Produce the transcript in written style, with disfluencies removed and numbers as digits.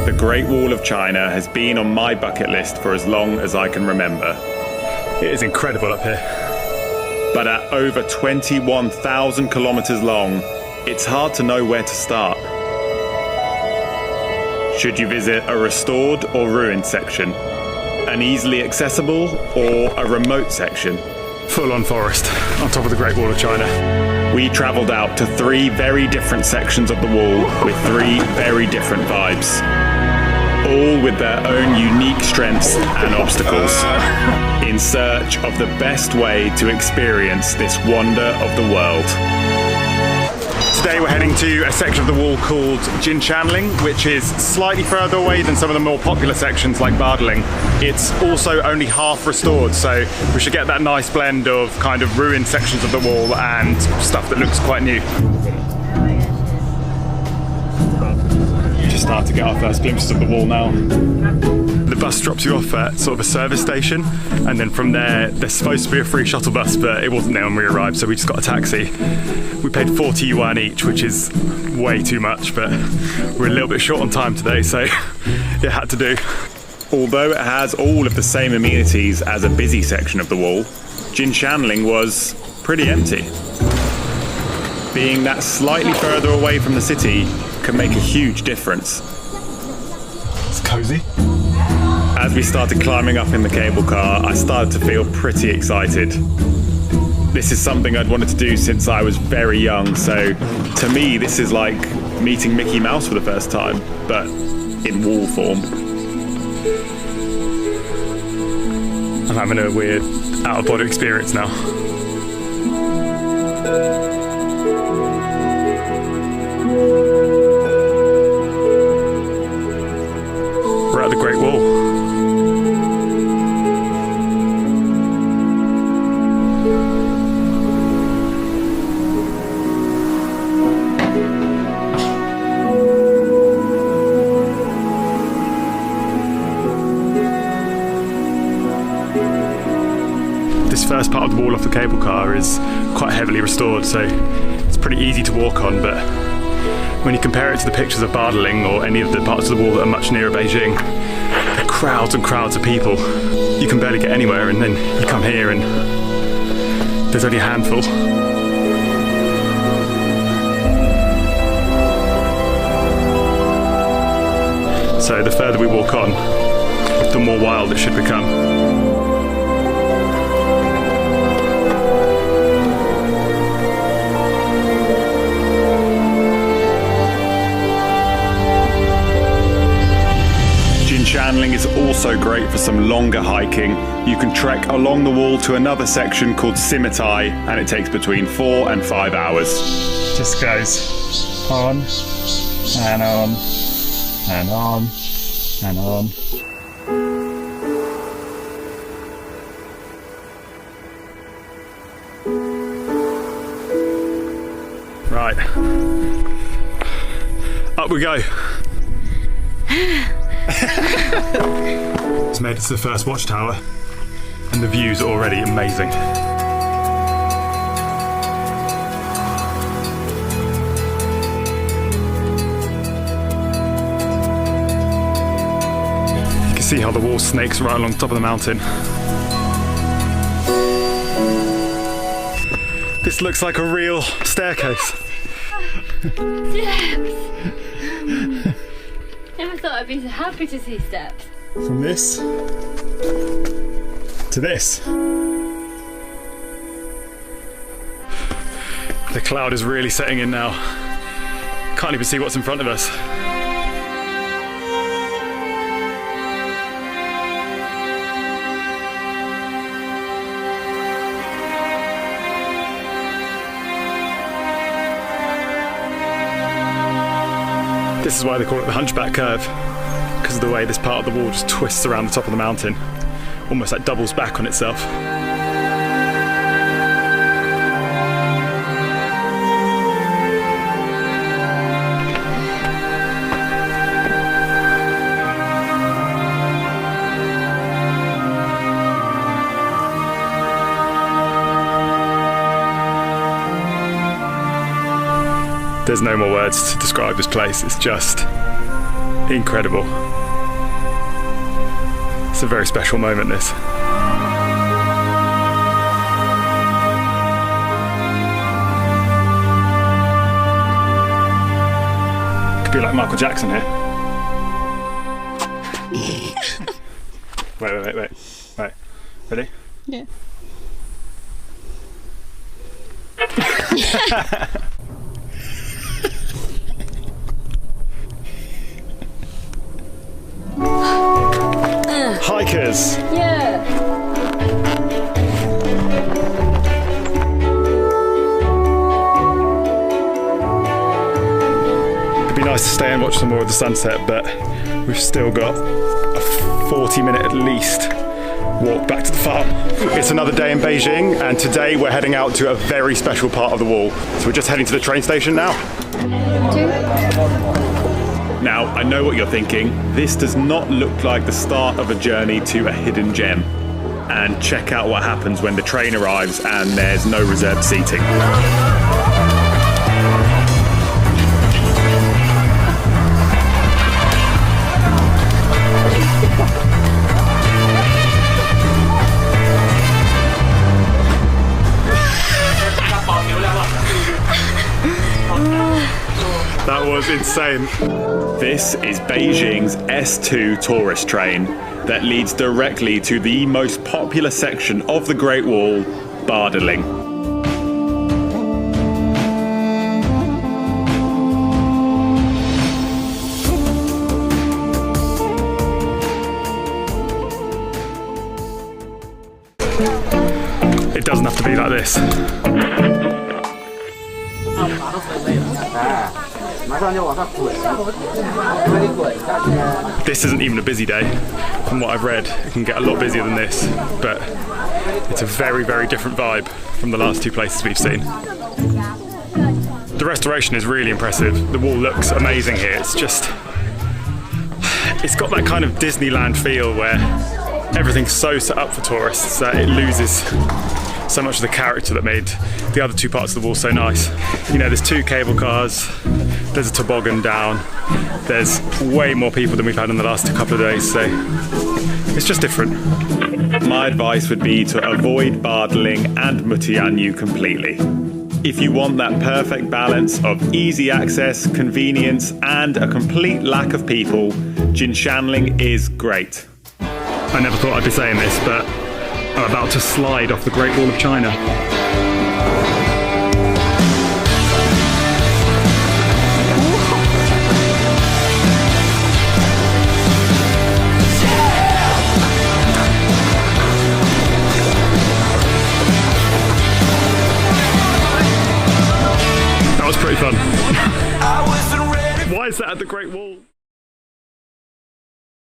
The Great Wall of China has been on my bucket list for as long as I can remember. It is incredible up here. But at over 21,000 kilometers long, it's hard to know where to start. Should you visit a restored or ruined section? An easily accessible or a remote section? Full-on forest on top of the Great Wall of China. We travelled out to 3 very different sections of the wall with 3 very different vibes, all with their own unique strengths and obstacles, in search of the best way to experience this wonder of the world. Today we're heading to a section of the wall called Jinshanling, which is slightly further away than some of the more popular sections like Bardeling. It's also only half restored, so we should get that nice blend of kind of ruined sections of the wall and stuff that looks quite new. Just start to get our first glimpses of the wall now. The bus drops you off at sort of a service station, and then from there there's supposed to be a free shuttle bus, but it wasn't there when we arrived, so we just got a taxi. We paid 40 yuan each, which is way too much, but we're a little bit short on time today, so it had to do. Although it has all of the same amenities as a busy section of the wall, Jinshanling was pretty empty. Being that slightly further away from the city can make a huge difference. It's cozy. As we started climbing up in the cable car, I started to feel pretty excited. This is something I'd wanted to do since I was very young, so to me this is like meeting Mickey Mouse for the first time, but in wall form. I'm having a weird out-of-body experience now. We're at the Great Wall. This first part of the wall off the cable car is quite heavily restored, so it's pretty easy to walk on, but when you compare it to the pictures of Bardeling or any of the parts of the wall that are much nearer Beijing, there are crowds and crowds of people. You can barely get anywhere, and then you come here and there's only a handful. So the further we walk on, the more wild it should become. Jinshanling is also great for some longer hiking. You can trek along the wall to another section called Simitai, and it takes between 4 and 5 hours. Just goes on and on and on and on. Right, up we go. It's made it to the first watchtower, and the view's already amazing. You can see how the wall snakes right along the top of the mountain. This looks like a real staircase. Steps! Never thought I'd be so happy to see steps. From this to this. The cloud is really setting in now. Can't even see what's in front of us. This is why they call it the Hunchback Curve, because of the way this part of the wall just twists around the top of the mountain, almost like doubles back on itself. There's no more words to describe this place. It's just incredible. It's a very special moment, this. Could be like Michael Jackson here. Wait. Right, ready? Yeah. Hikers! Yeah. It'd be nice to stay and watch some more of the sunset, but we've still got a 40-minute at least walk back to the farm. It's another day in Beijing, and today we're heading out to a very special part of the wall. So we're just heading to the train station now. Now, I know what you're thinking. This does not look like the start of a journey to a hidden gem. And check out what happens when the train arrives and there's no reserved seating. That was insane. This is Beijing's S2 tourist train that leads directly to the most popular section of the Great Wall, Bardeling. It doesn't have to be like this. This isn't even a busy day. From what I've read, it can get a lot busier than this, but it's a very, very different vibe from the last two places we've seen. The restoration is really impressive. The wall looks amazing here. It's got that kind of Disneyland feel where everything's so set up for tourists that it loses so much of the character that made the other two parts of the wall so nice. You know, there's two cable cars, there's a toboggan down, there's way more people than we've had in the last couple of days, so it's just different. My advice would be to avoid Bardeling and Mutianyu completely. If you want that perfect balance of easy access, convenience, and a complete lack of people, Jinshanling is great. I never thought I'd be saying this, but I'm about to slide off the Great Wall of China. That was pretty fun. Why is that at the Great Wall?